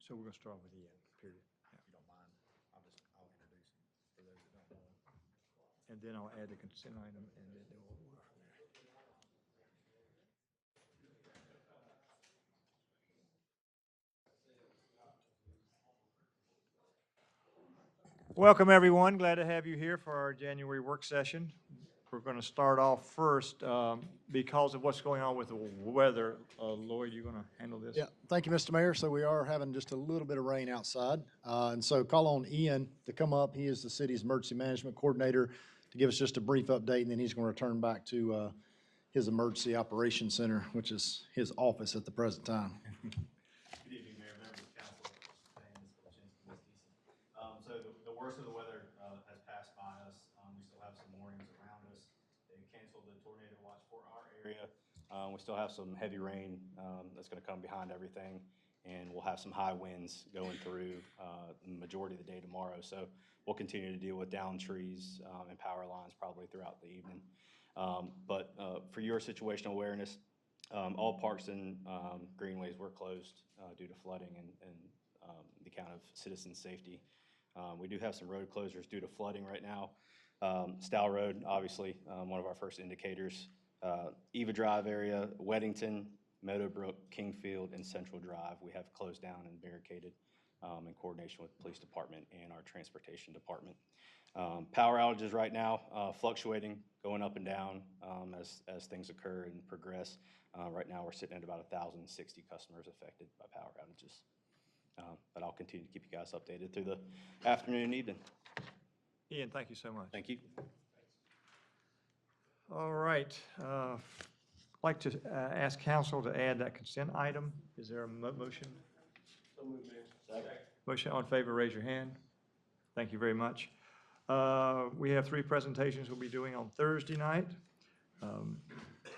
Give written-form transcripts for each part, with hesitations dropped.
So we're going to start with Ian, period. If you don't mind, I'll introduce him for those that don't know him. And then I'll add the consent item and then we'll work from there. Welcome, everyone. Glad to have you here for our January work session. We're going to start off first because of what's going on with the weather. Lloyd, you going to handle this? Yeah, thank you, Mr. Mayor. So we are having just a little bit of rain outside. And so call on Ian to come up. He is the city's emergency management coordinator to give us just a brief update, and then he's going to return back to his emergency operations center, which is his office at the present time. Good evening, Mayor, members of council, and Ms. Kolchinsky, Ms. Deason. So the worst of the weather has passed by us. We still have some warnings around us. They canceled the tornado watch for our area. We still have some heavy rain that's going to come behind everything, and we'll have some high winds going through the majority of the day tomorrow. So we'll continue to deal with downed trees and power lines probably throughout the evening. But for your situational awareness, all parks and greenways were closed due to flooding and the account of citizen safety. We do have some road closures due to flooding right now. Stowell Road, obviously, one of our first indicators. Eva Drive area, Weddington, Meadowbrook, Kingfield, and Central Drive, we have closed down and barricaded in coordination with the police department and our transportation department. Power outages right now, fluctuating, going up and down as things occur and progress. Right now, we're sitting at about 1,060 customers affected by power outages. But I'll continue to keep you guys updated through the afternoon and evening. Ian, thank you so much. Thank you. All right. I'd like to ask council to add that consent item. Is there a motion? So moved, Mayor. Second. Motion on favor, raise your hand. Thank you very much. We have 3 presentations we'll be doing on Thursday night.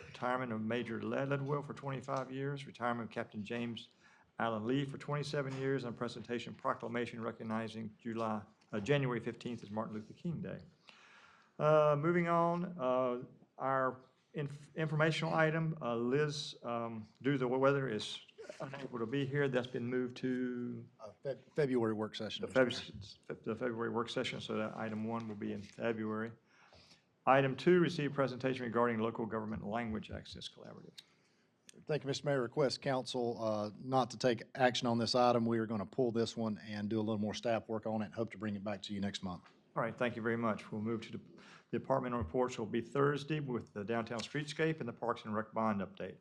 Retirement of Major Ledwell for 25 years, retirement of Captain James Allen Lee for 27 years, and presentation proclamation recognizing January 15th as Martin Luther King Day. Moving on, our informational item, Liz, due to the weather, is unable to be here. That's been moved to February work session. the February work session, so that item 1 will be in February. Item 2, receive presentation regarding local government language access collaborative. Thank you, Mr. Mayor. Request council not to take action on this item. We are going to pull this one and do a little more staff work on it. Hope to bring it back to you next month. All right, thank you very much. We'll move to the departmental reports. Will be Thursday with the downtown streetscape and the Parks and Rec bond update.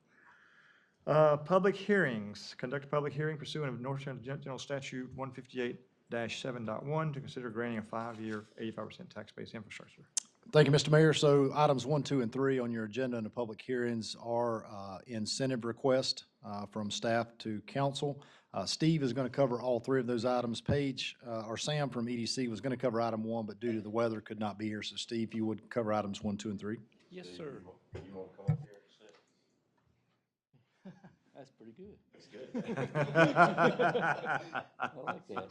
Public hearings. Conduct a public hearing pursuant of North Carolina General Statute 158-7.1 to consider granting a 5-year 85% tax-based infrastructure. Thank you, Mr. Mayor. So items 1, 2, and 3 on your agenda in the public hearings are incentive request from staff to council. Steve is going to cover all 3 of those items. Paige, or Sam from EDC was going to cover item 1, but due to the weather could not be here. So Steve, you would cover items 1, 2, and 3. Yes, sir. You want to come up here and sit? That's pretty good. That's good. I like that.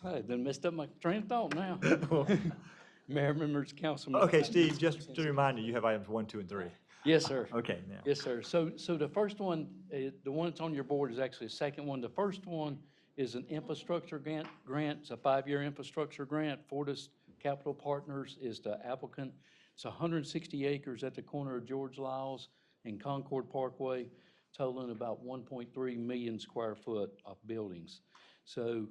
I done messed up my train of thought now. Mayor, members, councilmen. Okay, Steve, just to remind you, you have items 1, 2, and 3. Yes, sir. Okay, now. Yes, sir. So the first one, the one that's on your board is actually the second one. The first one is an infrastructure grant. It's a 5-year infrastructure grant. Fortis Capital Partners is the applicant. It's 160 acres at the corner of George Lyles and Concord Parkway, totaling about 1.3 million square foot of buildings. So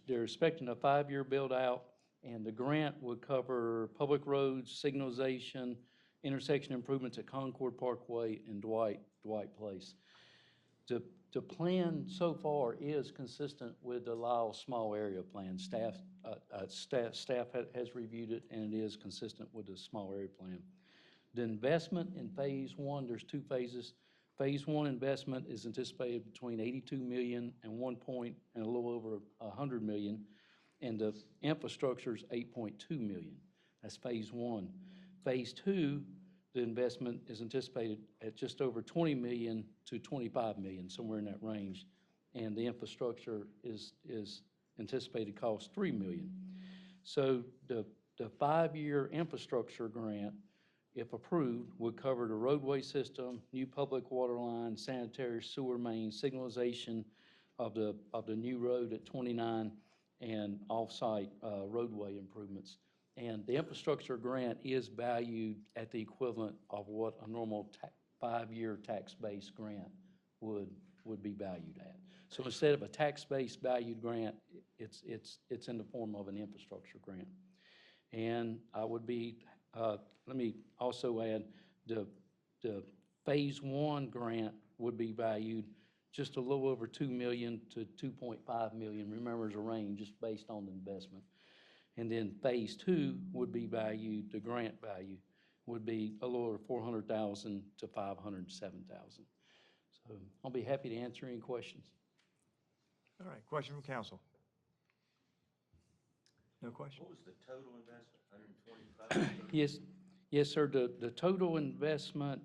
they're expecting a 5-year build out, and the grant would cover public roads, signalization, intersection improvements at Concord Parkway and Dwight Place. The plan so far is consistent with the Lyles Small Area Plan. Staff has reviewed it, and it is consistent with the Small Area Plan. The investment in Phase 1, there's 2 phases. Phase 1 investment is anticipated between $82 million and a little over $100 million, and the infrastructure is $8.2 million. That's Phase 1. Phase 2, the investment is anticipated at just over $20 million to $25 million, somewhere in that range, and the infrastructure is anticipated to cost $3 million. So the 5-year infrastructure grant if approved, would cover the roadway system, new public water line, sanitary sewer main, signalization of the new road at 29, and off-site roadway improvements. And the infrastructure grant is valued at the equivalent of what a normal 5-year tax-based grant would be valued at. So instead of a tax-based valued grant, it's in the form of an infrastructure grant. And I would be, let me also add, the Phase 1 grant would be valued just a little over 2 million to 2.5 million. Remember, it's a range just based on the investment. And then Phase 2 would be valued, the grant value would be a little over 400,000 to 507,000. So I'll be happy to answer any questions. All right, question from council? No question? What was the total investment, 125? Yes, sir. The total investment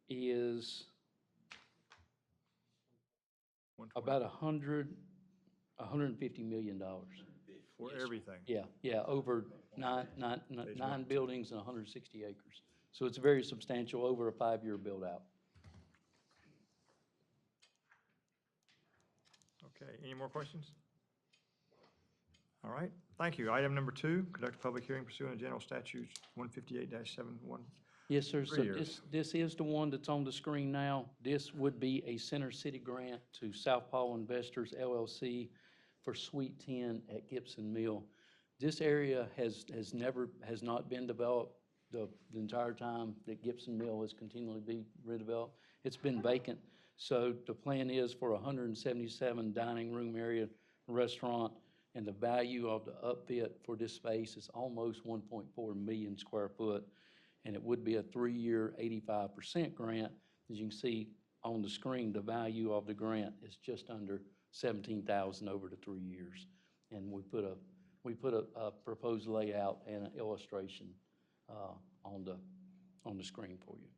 is 120 about $150 million. For everything? Yeah, over nine buildings and 160 acres. So it's very substantial over a 5-year build-out. Okay, any more questions? All right, thank you. Item number 2, conduct a public hearing pursuant to General Statutes 158-71. Yes, sir. 3 So years. this is the one that's on the screen now. This would be a Center City grant to Southpaw Investors LLC for Suite 10 at Gibson Mill. This area has not been developed the entire time that Gibson Mill has continually been redeveloped. It's been vacant. So the plan is for 177 dining room area restaurant, and the value of the upfit for this space is almost 1.4 million square foot. And it would be a 3-year, 85% grant. As you can see on the screen, the value of the grant is just under $17,000 over the 3 years. And we put a proposed layout and an illustration on the screen for you.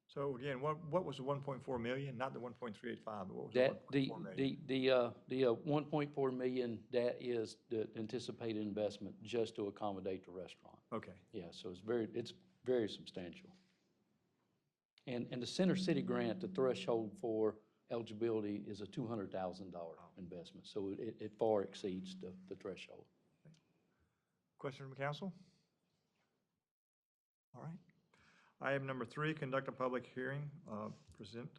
So again, what was the 1.4 million? Not the 1.385, but what was the That, 1.4 million? the 1.4 million, that is the anticipated investment just to accommodate the restaurant. Okay, Yeah, so it's very substantial. And the Center City grant, the threshold for eligibility is a $200,000 investment. So it far exceeds the threshold. question from council? All right. Item number 3, conduct a public hearing pursuant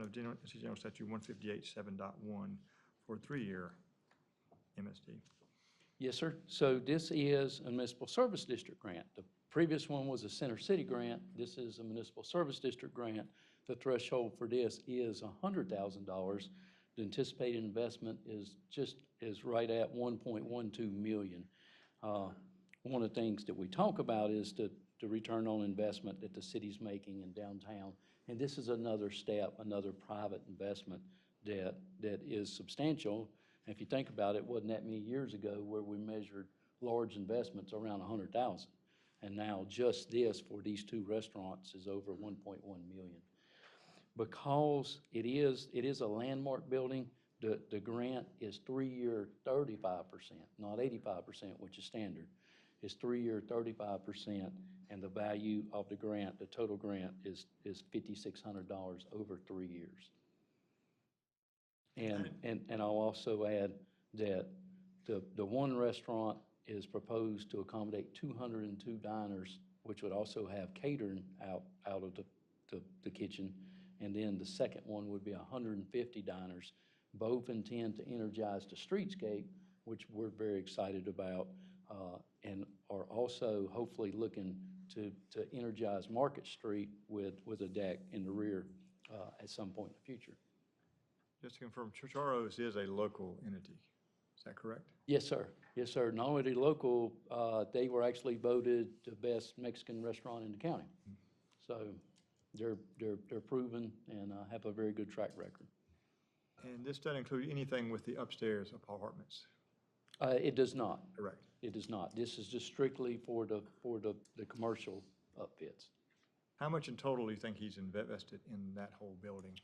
of General Statute 158-7.1 for a 3-year MSD. Yes, sir. So this is a municipal service district grant. The previous one was a Center City grant. This is a municipal service district grant. The threshold for this is $100,000. The anticipated investment is right at 1.12 million. One of the things that we talk about is the return on investment that the city's making in downtown. And this is another step, another private investment that is substantial. And if you think about it, wasn't that many years ago where we measured large investments around 100,000. And now just this for these 2 restaurants is over 1.1 million. Because it is a landmark building, the grant is 3-year 35%, not 85%, which is standard. It's 3-year 35%, and the value of the grant, the total grant is $5,600 over 3 years. And I'll also add that the one restaurant is proposed to accommodate 202 diners, which would also have catering out of the kitchen. And then the second one would be 150 diners. Both intend to energize the streetscape, which we're very excited about, and are also hopefully looking to energize Market Street with a deck in the rear at some point in the future. Just to confirm, Chicharro's is a local entity. Is that correct? Yes, sir. Yes, sir. Not only the local, they were actually voted the best Mexican restaurant in the county. So they're proven and have a very good track record. And this doesn't include anything with the upstairs apartments? It does not. Correct. It does not. This is just strictly for the commercial upfits. How much in total do you think he's invested in that whole building?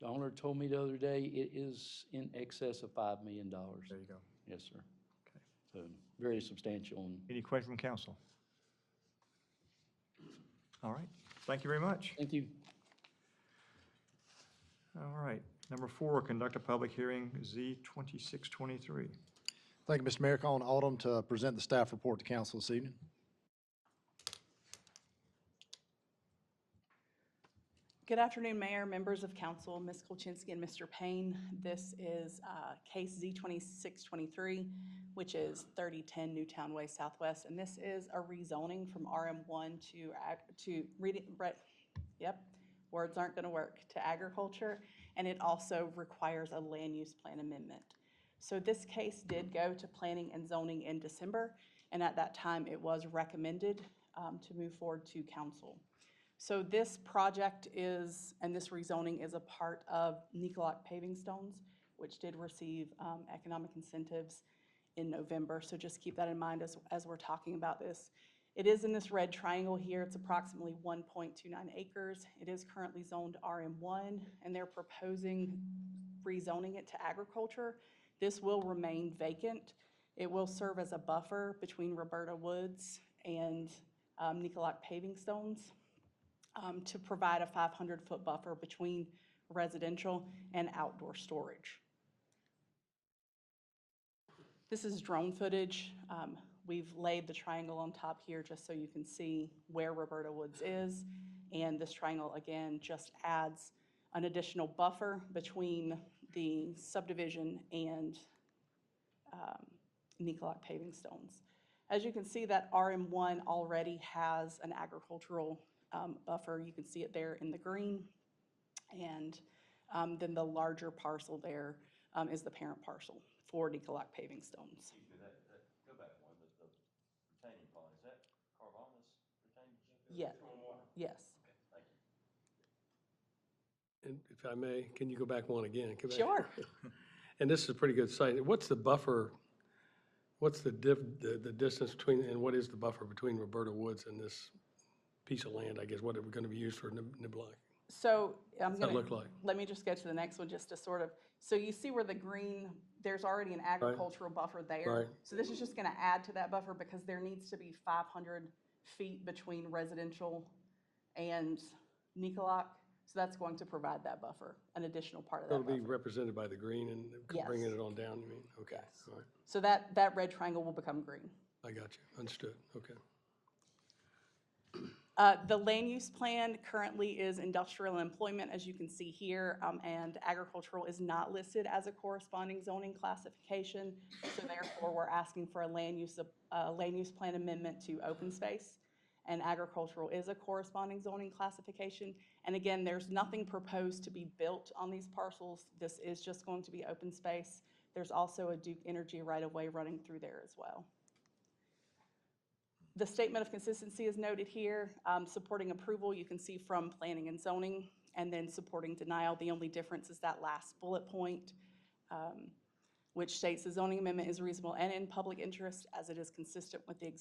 The owner told me the other day it is in excess of $5 million. There you go. Yes, sir. Okay. So very substantial. And Any questions from council? All right, thank you very much. thank you. All right, number 4, conduct a public hearing, Z 2623. Thank you, Mr. Mayor. Calling Autumn to present the staff report to council this evening. Good afternoon, Mayor, members of council, Ms. Kolchinsky and Mr. Payne. This is case Z2623, which is 3010 Newtown Way Southwest, and this is a rezoning from RM1 words aren't going to work, to agriculture, and it also requires a land use plan amendment. So this case did go to planning and zoning in December, and at that time it was recommended to move forward to council. So this project is, and this rezoning is a part of Nicolak Paving Stones, which did receive economic incentives in November. So just keep that in mind as we're talking about this. It is in this red triangle here. It's approximately 1.29 acres. It is currently zoned RM1, and they're proposing rezoning it to agriculture. This will remain vacant. It will serve as a buffer between Roberta Woods and Nicolak Paving Stones, to provide a 500-foot buffer between residential and outdoor storage. This is drone footage. We've laid the triangle on top here just so you can see where Roberta Woods is. And this triangle, again, just adds an additional buffer between the subdivision and Nicolak Paving Stones. As you can see, that RM1 already has an agricultural buffer. You can see it there in the green. And then the larger parcel there is the parent parcel for Nicolak Paving Stones. Excuse me, go back one, the retaining pond, is that Carvana's retaining? Yeah. Yes. Okay, thank you. And if I may, can you go back one again? Go back. Sure. And this is a pretty good site. What's the buffer, what's the distance between, and what is the buffer between Roberta Woods and this piece of land, I guess, what are we going to be used for Niblai? So I'm What's that gonna, look like? let me just go to the next one just to sort of, so you see where the green, there's already an agricultural buffer there. Right. So this is just gonna add to that buffer because there needs to be 500 feet between residential and Nicolak. So that's going to provide that buffer, an additional part of that It'll be buffer. represented by the green and Yes. bringing it on down, you mean? Okay, Yes. all right. So that red triangle will become green. I got you, understood, okay. The land use plan currently is industrial and employment, as you can see here, and agricultural is not listed as a corresponding zoning classification. So therefore, we're asking for a land use plan amendment to open space. And agricultural is a corresponding zoning classification. And again, there's nothing proposed to be built on these parcels. This is just going to be open space. There's also a Duke Energy right-of-way running through there as well. The statement of consistency is noted here. Supporting approval, you can see from planning and zoning, and then supporting denial. The only difference is that last bullet point, which states the zoning amendment is reasonable and in public interest as it is consistent with the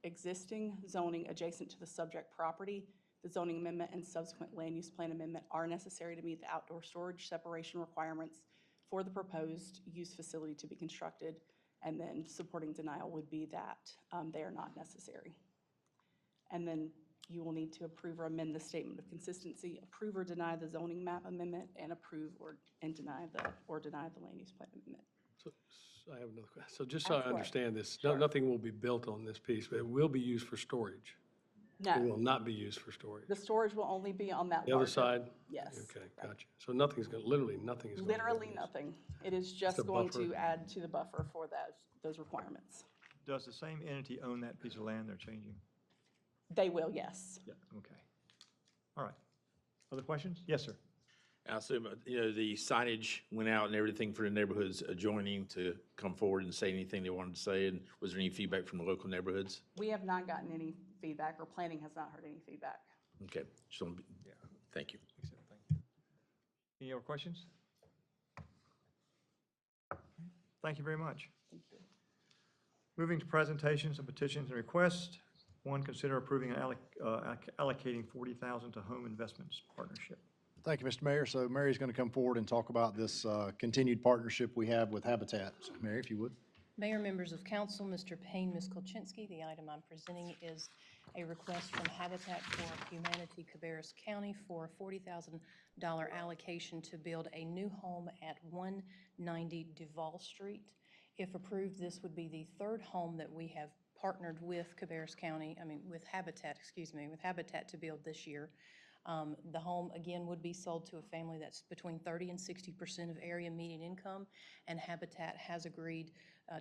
existing zoning adjacent to the subject property. The zoning amendment and subsequent land use plan amendment are necessary to meet the outdoor storage separation requirements for the proposed use facility to be constructed. And then supporting denial would be that they are not necessary. And then you will need to approve or amend the statement of consistency, approve or deny the zoning map amendment, and approve or deny the land use plan amendment. So I have another question. So just so I Ask away. understand this, nothing will be built on this piece, but it will be used for storage. It No, will not be used for storage. the storage will only be on that The other larger- side? Yes. Okay, gotcha. So nothing's going, literally nothing is going to. Literally nothing. It is a just going buffer. to add to the buffer for those requirements. Does the same entity own that piece of land they're changing? They will, yes. Yeah. Okay. All right. Other questions? Yes, sir. I assume, the signage went out and everything for the neighborhoods adjoining to come forward and say anything they wanted to say, and was there any feedback from the local neighborhoods? We have not gotten any feedback, or planning has not heard any feedback. Okay, just want to be, thank you. Any other questions? Thank you very much. Thank you. Moving to presentations and petitions and requests. 1, consider approving and allocating $40,000 to Home Investments Partnership. Thank you, Mr. Mayor. So Mary's going to come forward and talk about this continued partnership we have with Habitat. So Mary, if you would. Mayor, members of council, Mr. Payne, Ms. Kolchinsky, the item I'm presenting is a request from Habitat for Humanity Cabarrus County for a $40,000 allocation to build a new home at 190 Duval Street. If approved, this would be the third home that we have partnered with Cabarrus County, with Habitat, with Habitat to build this year. The home, again, would be sold to a family that's between 30 and 60% of area median income, and Habitat has agreed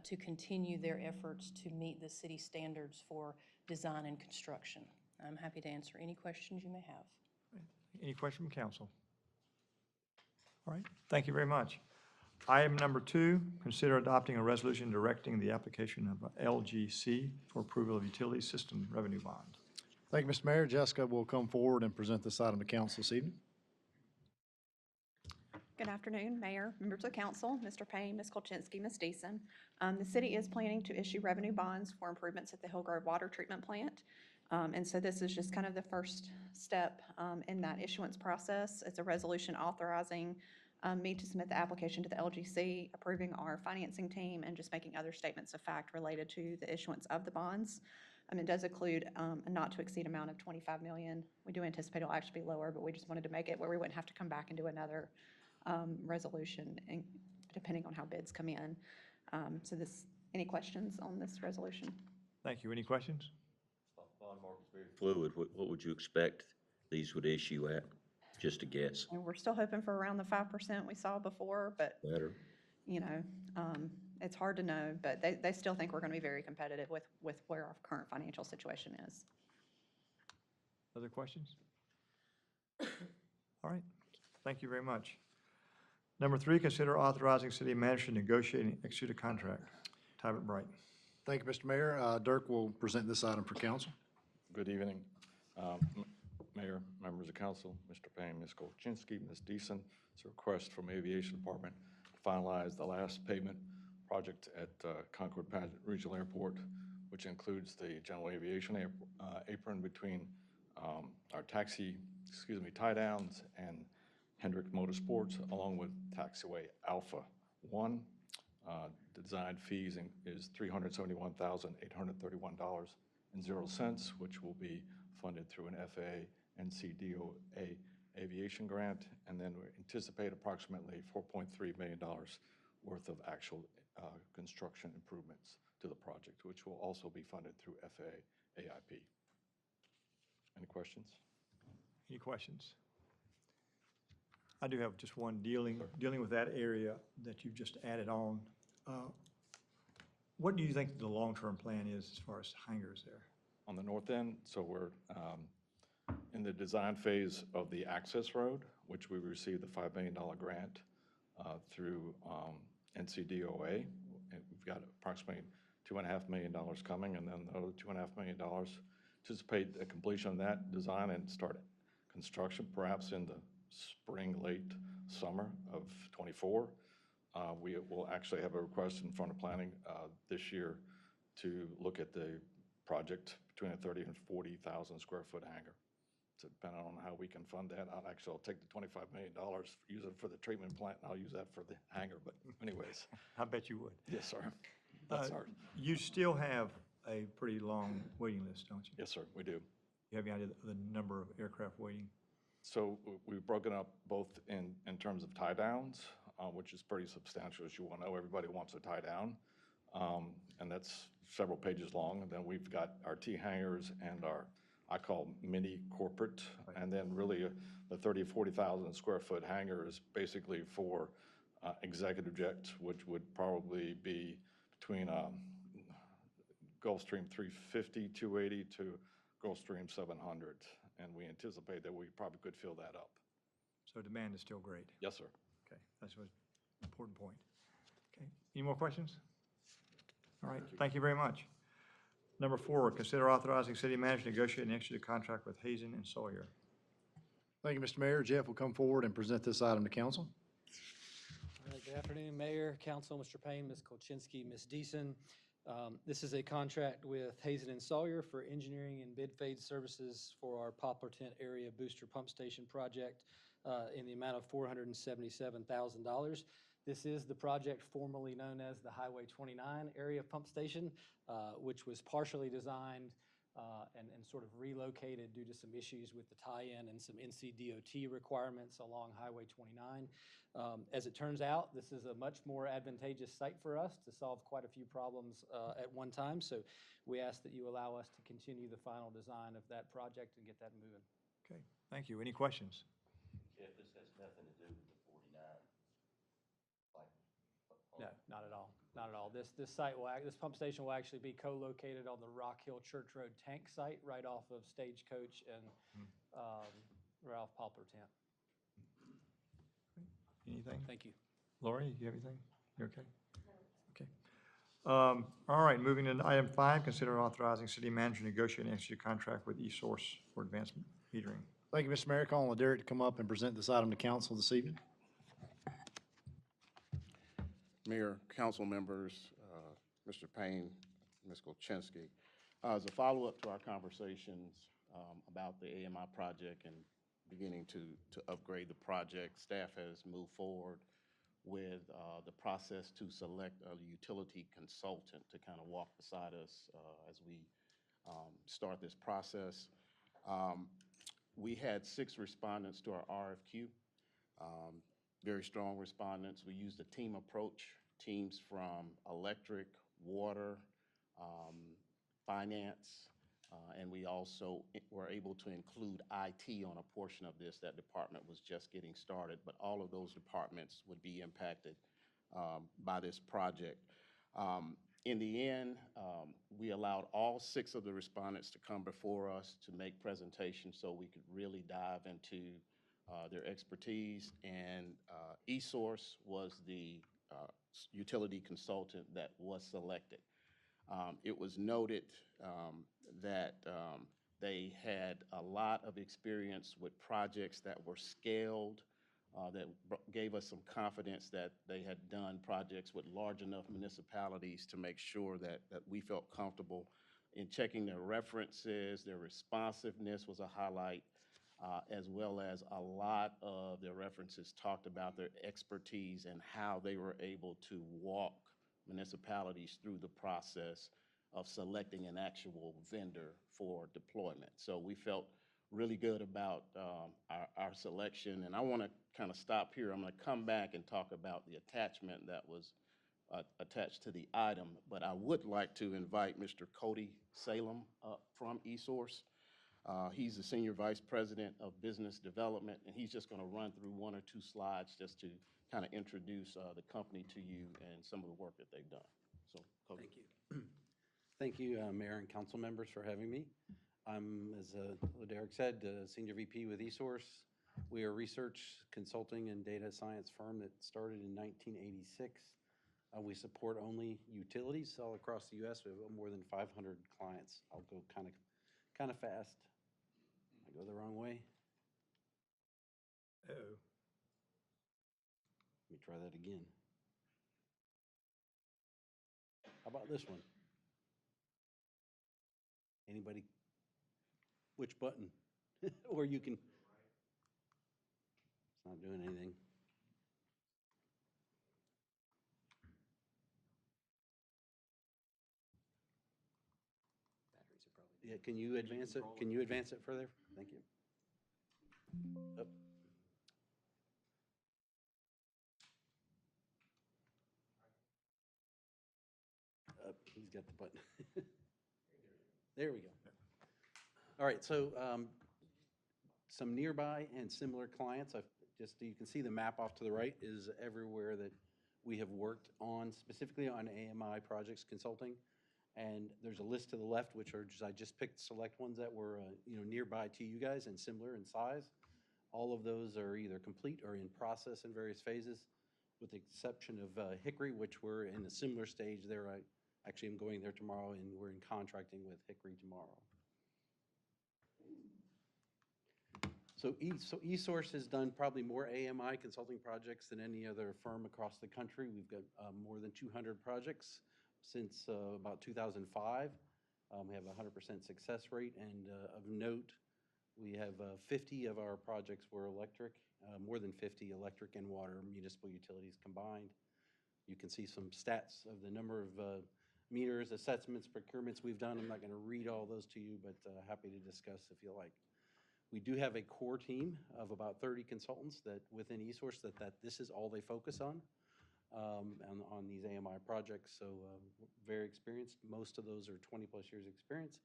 to continue their efforts to meet the city standards for design and construction. I'm happy to answer any questions you may have. Any question from council? All right, thank you very much. Item number 2, consider adopting a resolution directing the application of LGC for approval of utility system revenue bond. Thank you, Mr. Mayor. Jessica will come forward and present this item to council this evening. Good afternoon, Mayor, members of council, Mr. Payne, Ms. Kolchinsky, Ms. Deason. The city is planning to issue revenue bonds for improvements at the Hillgrove Water Treatment Plant. And so this is just kind of the first step in that issuance process. It's a resolution authorizing me to submit the application to the LGC, approving our financing team, and just making other statements of fact related to the issuance of the bonds. It does include a not-to-exceed amount of $25 million. We do anticipate it'll actually be lower, but we just wanted to make it where we wouldn't have to come back and do another resolution, depending on how bids come in. Any questions on this resolution? Thank you. Any questions? Bond market's very fluid. What would you expect these would issue at? Just a guess. And we're still hoping for around the 5% we saw before, but, Better. it's hard to know, but they still think we're going to be very competitive with where our current financial situation is. Other questions? All right, thank you very much. Number 3, consider authorizing city manager to negotiate and execute a contract. Tybert Bright. Thank you, Mr. Mayor. Dirk will present this item for council. Good evening, Mayor, members of council, Mr. Payne, Ms. Kolchinsky, Ms. Deason. It's a request from Aviation Department to finalize the last pavement project at Concord Padgett Regional Airport, which includes the general aviation apron between our tie downs and Hendrick Motorsports, along with taxiway Alpha 1. The design fees is $371,831.00, which will be funded through an FAA NCDOA aviation grant, and then we anticipate approximately $4.3 million worth of actual construction improvements to the project, which will also be funded through FAA AIP. Any questions? Any questions? I do have just one dealing with that area that you've just added on. What do you think the long-term plan is as far as hangars there? On the north end, so we're in the design phase of the access road, which we received the $5 million grant through NCDOA. And we've got approximately $2.5 million coming, and then another $2.5 million. Anticipate the completion of that design and start construction perhaps in the spring, late summer of '24. We will actually have a request in front of planning this year to look at the project between a 30 and 40,000 square foot hangar. So depending on how we can fund that, I'll take the $25 million, use it for the treatment plant, and I'll use that for the hangar, but anyways. I bet you would. Yes, sir. That's our, You still have a pretty long waiting list, don't you? yes, sir, we do. You have any idea of the number of aircraft waiting? So we've broken up both in terms of tie downs, which is pretty substantial, as you well know. Everybody wants a tie down, and that's several pages long. And then we've got our T hangars and our, I call mini corporate, and then really the 30, 40,000 square foot hangar is basically for executive jets, which would probably be between Gulfstream 350, 280 to Gulfstream 700. And we anticipate that we probably could fill that up. So demand is still great. Yes, sir. Okay, that's an important point. Okay, any more questions? All right, thank you very much. Number 4, consider authorizing city manager to negotiate and execute a contract with Hazen and Sawyer. Thank you, Mr. Mayor. Jeff will come forward and present this item to council. All right, good afternoon, Mayor, Council, Mr. Payne, Ms. Kolchinsky, Ms. Deason. This is a contract with Hazen and Sawyer for engineering and bid phase services for our Poplar Tent Area Booster Pump Station project in the amount of $477,000. This is the project formerly known as the Highway 29 Area Pump Station, which was partially designed and sort of relocated due to some issues with the tie-in and some NCDOT requirements along Highway 29. As it turns out, this is a much more advantageous site for us to solve quite a few problems at one time. So we ask that you allow us to continue the final design of that project and get that moving. Okay, thank you. Any questions? Jeff, this has nothing to do with the 49. No, not at all. Not at all. This site will this pump station will actually be co-located on the Rock Hill Church Road tank site right off of Stagecoach and Ralph Poplar Tent. Anything? Thank you. Lori, you have anything? You okay? Okay. All right, moving to item 5, consider authorizing city manager to negotiate and execute a contract with eSource for advanced metering. Thank you, Mr. Mayor. Calling on Derek to come up and present this item to council this evening. Mayor, council members, Mr. Payne, Ms. Kolchinsky. As a follow-up to our conversations about the AMI project and beginning to upgrade the project, staff has moved forward with the process to select a utility consultant to kind of walk beside us as we start this process. We had 6 respondents to our RFQ. Very strong respondents. We used a team approach, teams from electric, water, finance, and we also were able to include IT on a portion of this. That department was just getting started, but all of those departments would be impacted by this project. In the end, we allowed all 6 of the respondents to come before us to make presentations so we could really dive into their expertise, and eSource was the utility consultant that was selected. It was noted that they had a lot of experience with projects that were scaled, that gave us some confidence that they had done projects with large enough municipalities to make sure that we felt comfortable in checking their references. Their responsiveness was a highlight. As well as a lot of their references talked about their expertise and how they were able to walk municipalities through the process of selecting an actual vendor for deployment. So we felt really good about our selection. And I want to kind of stop here. I'm going to come back and talk about the attachment that was attached to the item. But I would like to invite Mr. Cody Salem up from eSource. He's the Senior Vice President of Business Development, and he's just going to run through 1 or 2 slides just to kind of introduce the company to you and some of the work that they've done. So, Cody. Thank you. Thank you, Mayor and council members, for having me. I'm, as Derek said, Senior VP with eSource. We are a research, consulting, and data science firm that started in 1986. We support only utilities all across the U.S. We have more than 500 clients. I'll go kind of fast. I go the wrong way. Uh-oh. Let me try that again. How about this one? Anybody? Which button? Or you can. It's not doing anything. Yeah, can you advance it? Can you advance it further? Thank you. Up. Up. He's got the button. There we go. All right, so some nearby and similar clients. You can see the map off to the right is everywhere that we have worked on, specifically on AMI projects consulting. And there's a list to the left, which are I just picked select ones that were nearby to you guys and similar in size. All of those are either complete or in process in various phases, with the exception of Hickory, which we're in a similar stage there. I actually am going there tomorrow, and we're in contracting with Hickory tomorrow. So eSource has done probably more AMI consulting projects than any other firm across the country. We've got more than 200 projects since about 2005. We have a 100% success rate, and of note, We have 50 of our projects were electric, more than 50 electric and water municipal utilities combined. You can see some stats of the number of meters, assessments, procurements we've done. I'm not going to read all those to you, but happy to discuss if you like. We do have a core team of about 30 consultants that within eSource that this is all they focus on these AMI projects. So very experienced. Most of those are 20+ years experience.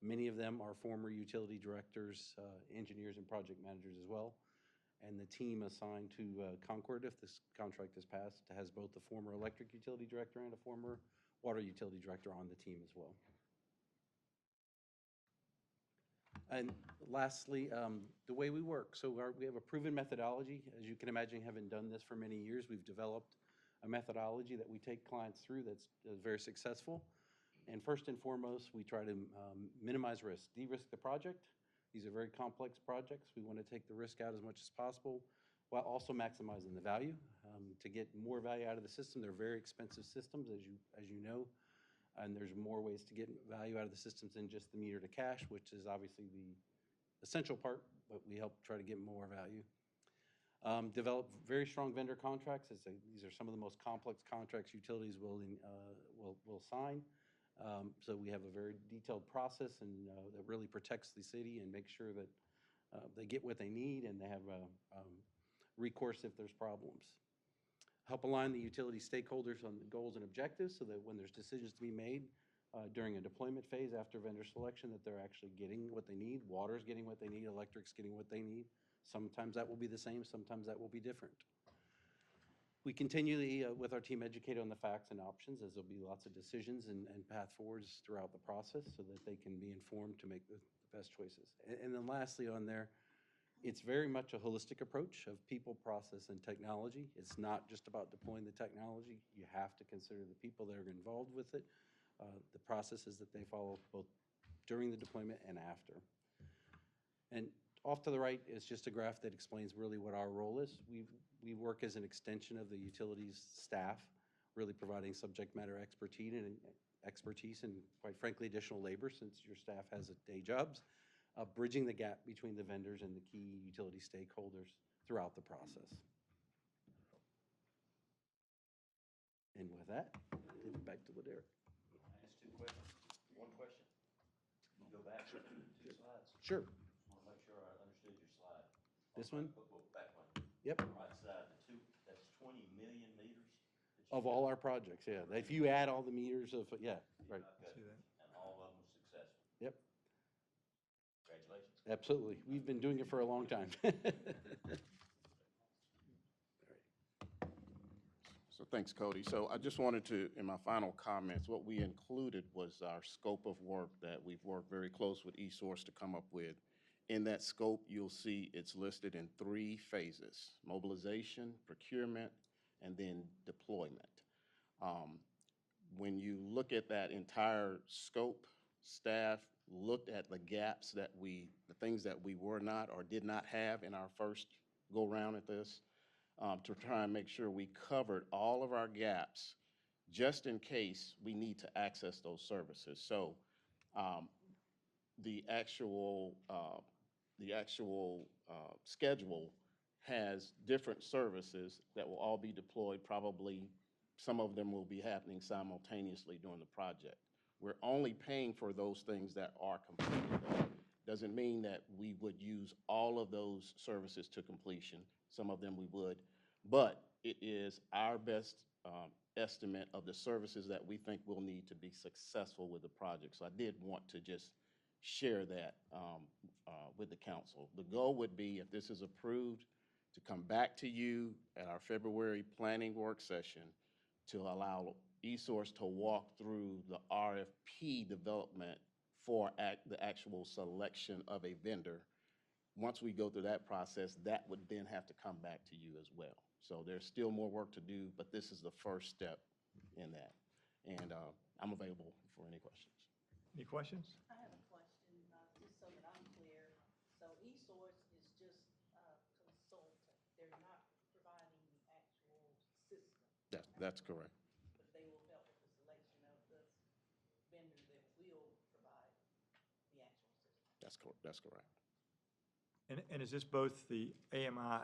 Many of them are former utility directors, engineers, and project managers as well. And the team assigned to Concord, if this contract is passed, has both the former electric utility director and a former water utility director on the team as well. And lastly, the way we work. So we have a proven methodology. As you can imagine, having done this for many years, we've developed a methodology that we take clients through that's very successful. And first and foremost, we try to minimize risk, de-risk the project. These are very complex projects. We want to take the risk out as much as possible while also maximizing the value. To get more value out of the system, they're very expensive systems, as you know. And there's more ways to get value out of the systems than just the meter to cash, which is obviously the essential part, but we help try to get more value. Develop very strong vendor contracts. These are some of the most complex contracts utilities will sign. So we have a very detailed process and that really protects the city and makes sure that they get what they need and they have recourse if there's problems. Help align the utility stakeholders on the goals and objectives so that when there's decisions to be made during a deployment phase after vendor selection, that they're actually getting what they need. Water's getting what they need, electric's getting what they need. Sometimes that will be the same, sometimes that will be different. We continually, with our team, educate on the facts and options, as there'll be lots of decisions and path forwards throughout the process so that they can be informed to make the best choices. And then lastly on there, it's very much a holistic approach of people, process, and technology. It's not just about deploying the technology. You have to consider the people that are involved with it, the processes that they follow both during the deployment and after. And off to the right is just a graph that explains really what our role is. We work as an extension of the utilities staff, really providing subject matter expertise and quite frankly, additional labor since your staff has day jobs. Bridging the gap between the vendors and the key utility stakeholders throughout the process. And with that, give it back to Ladera. Can I ask two questions? One question? Can you go back to two slides? Sure. I want to make sure I understood your slide. This one? Back one. Yep. Right side, that's 20 million meters? Of all our projects, yeah. If you add all the meters of, yeah, right. Okay. And all of them were successful? Yep. Congratulations. Absolutely. We've been doing it for a long time. So thanks, Cody. So I just wanted to, in my final comments, what we included was our scope of work that we've worked very close with eSource to come up with. In that scope, you'll see it's listed in 3 phases: mobilization, procurement, and then deployment. When you look at that entire scope, staff looked at the gaps the things that we were not or did not have in our first go-round at this, to try and make sure we covered all of our gaps just in case we need to access those services. So the actual schedule has different services that will all be deployed. Probably some of them will be happening simultaneously during the project. We're only paying for those things that are completed. Doesn't mean that we would use all of those services to completion. Some of them we would, but it is our best estimate of the services that we think we'll need to be successful with the project. So I did want to just share that with the council. The goal would be, if this is approved, to come back to you at our February planning work session to allow eSource to walk through the RFP development for the actual selection of a vendor. Once we go through that process, that would then have to come back to you as well. So there's still more work to do, but this is the first step in that. And I'm available for any questions. Any questions? I have a question, just so that I'm clear. So eSource is just a consultant. They're not providing the actual system. That's correct. But they will help with the selection of the vendor that will provide the actual system. That's correct. And is this both the AMI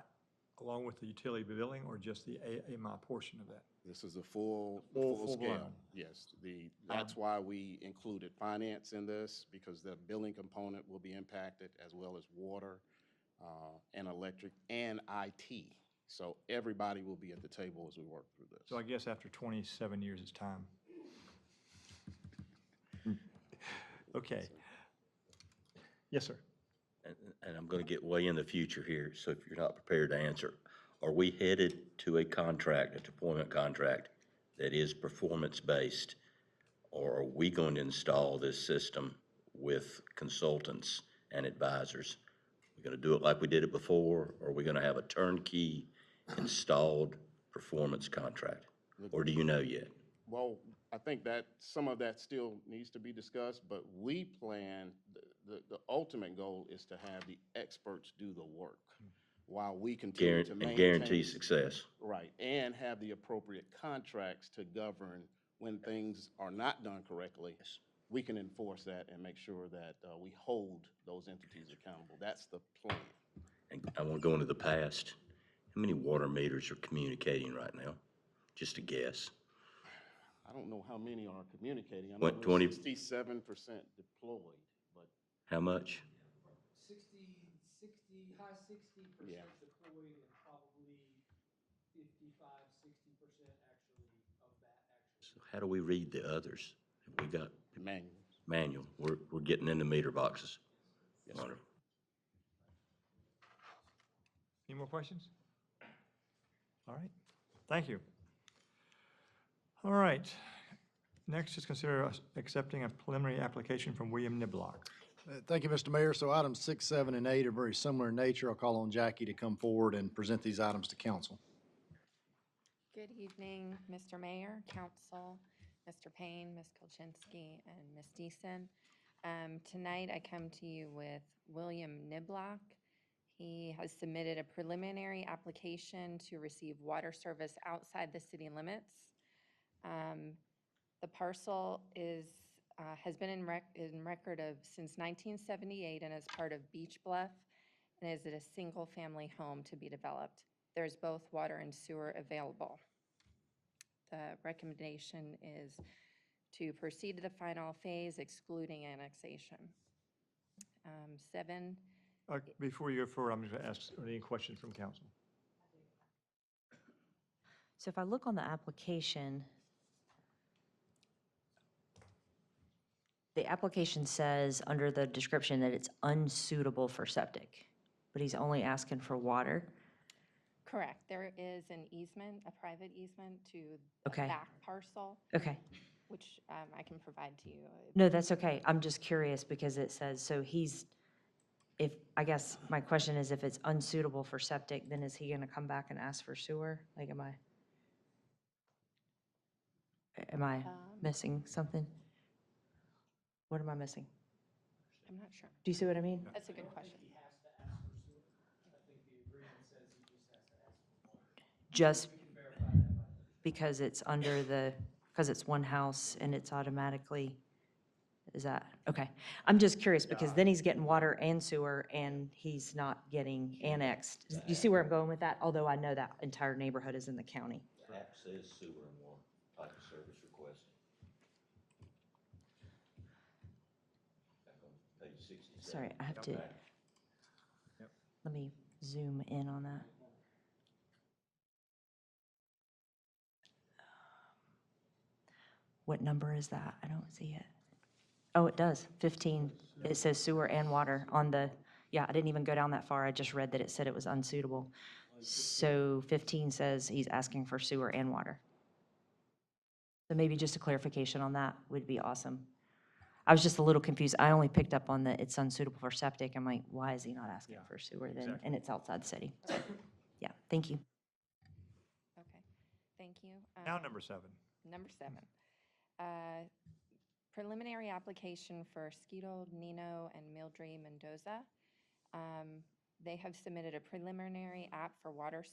along with the utility billing, or just the AMI portion of that? This is a full Full scale. blown. Yes, that's why we included finance in this, because the billing component will be impacted, as well as water, and electric, and IT. So everybody will be at the table as we work through this. So I guess after 27 years, it's time. Okay. Yes, sir. And I'm going to get way in the future here, so if you're not prepared to answer, are we headed to a contract, a deployment contract that is performance-based? Or are we going to install this system with consultants and advisors? We're going to do it like we did it before, or are we going to have a turnkey installed performance contract? Or do you know yet? Well, I think that some of that still needs to be discussed, but we plan, the ultimate goal is to have the experts do the work while we continue to maintain. And guarantee success. Right, and have the appropriate contracts to govern when things are not done correctly. We can enforce that and make sure that we hold those entities accountable. That's the plan. And I want to go into the past. How many water meters are communicating right now? Just a guess. I don't know how many are communicating. I know What, we're 20? 67% deployed, but How much? high 60% Yeah. deployed and probably 55, 60% actually of that So how do we read the others? Have we got manual. manual? We're getting into meter boxes. Yes, sir. Wonderful. Any more questions? All right, thank you. All right, next is consider accepting a preliminary application from William Niblock. Thank you, Mr. Mayor. So items 6, 7, and 8 are very similar in nature. I'll call on Jackie to come forward and present these items to council. Good evening, Mr. Mayor, Council, Mr. Payne, Ms. Kolchinsky, and Ms. Deason. Tonight, I come to you with William Niblock. He has submitted a preliminary application to receive water service outside the city limits. The parcel has been in record of since 1978 and is part of Beach Bluff, and is a single-family home to be developed. There's both water and sewer available. The recommendation is to proceed to the final phase, excluding annexation. 7. Before you go forward, I'm going to ask, are there any questions from council? So if I look on the application, the application says under the description that it's unsuitable for septic, but he's only asking for water. Correct. There is an easement, a private easement to the Okay. back parcel, Okay. which I can provide to you. No, that's okay. I'm just curious because it says, so I guess my question is if it's unsuitable for septic, then is he going to come back and ask for sewer? Like, am I missing something? What am I missing? I'm not sure. Do you see what I mean? That's a good question. Just because it's because it's one house and it's automatically, is that, okay. I'm just curious because then he's getting water and sewer and he's not getting annexed. Do you see where I'm going with that? Although I know that entire neighborhood is in the county. Access, sewer, and water type of service request. Back on page 67. Sorry, I have to, Yep. let me zoom in on that. What number is that? I don't see it. Oh, it does, 15. It says sewer and water on the, yeah, I didn't even go down that far. I just read that it said it was unsuitable. So 15 says he's asking for sewer and water. So maybe just a clarification on that would be awesome. I was just a little confused. I only picked up on the it's unsuitable for septic. I'm like, why is he not asking for sewer then? exactly. And it's outside the city. So, yeah, thank you. Okay, thank you. Now number 7. Number 7. Preliminary application for Skeetle, Nino, and Mildred Mendoza. They have submitted a preliminary app for water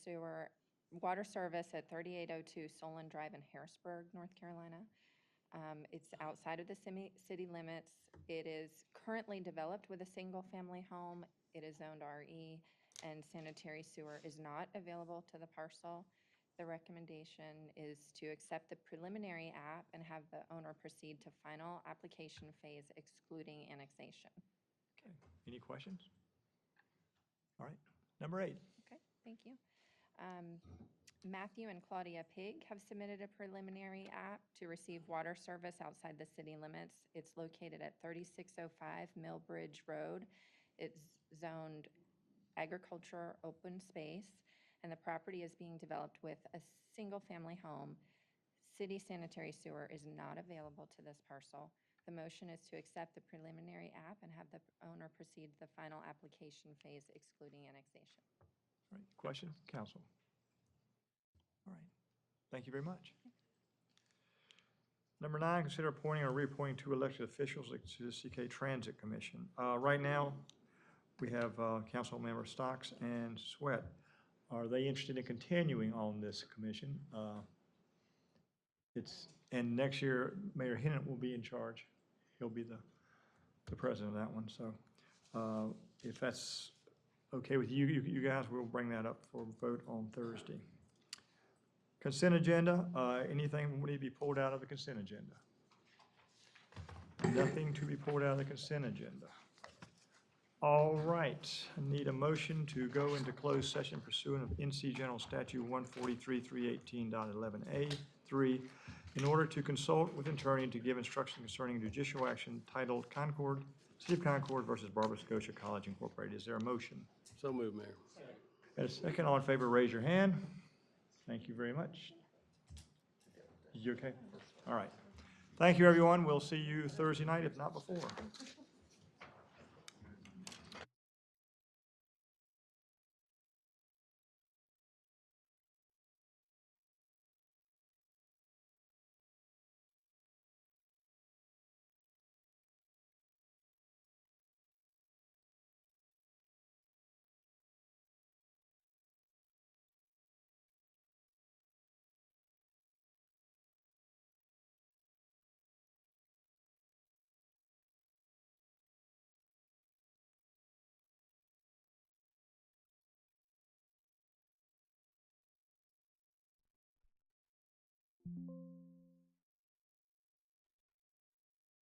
service at 3802 Solon Drive in Harrisburg, North Carolina. It's outside of the city limits. It is currently developed with a single-family home. It is zoned RE, and sanitary sewer is not available to the parcel. The recommendation is to accept the preliminary app and have the owner proceed to final application phase excluding annexation. Okay, any questions? All right, number 8. Okay, thank you. Matthew and Claudia Pig have submitted a preliminary app to receive water service outside the city limits. It's located at 3605 Millbridge Road. It's zoned agriculture open space, and the property is being developed with a single-family home. City sanitary sewer is not available to this parcel. The motion is to accept the preliminary app and have the owner proceed to the final application phase excluding annexation. All right, questions, council? All right, thank you very much. Number 9, consider appointing or reappointing 2 elected officials to the CK Transit Commission. Right now, we have council member Stocks and Sweat. Are they interested in continuing on this commission? And next year, Mayor Hennett will be in charge. He'll be the president of that one. So if that's okay with you guys, we'll bring that up for vote on Thursday. Consent agenda, anything will need to be pulled out of the consent agenda? Nothing to be pulled out of the consent agenda. All right, I need a motion to go into closed session pursuant of NC General Statute 143-318.11A3 in order to consult with attorney to give instruction concerning judicial action titled Concord, City of Concord versus Barbara Scotia College Incorporated. Is there a motion? So moved, Mayor. And a second, all in favor, raise your hand. Thank you very much. You okay? All right. Thank you, everyone. We'll see you Thursday night, if not before.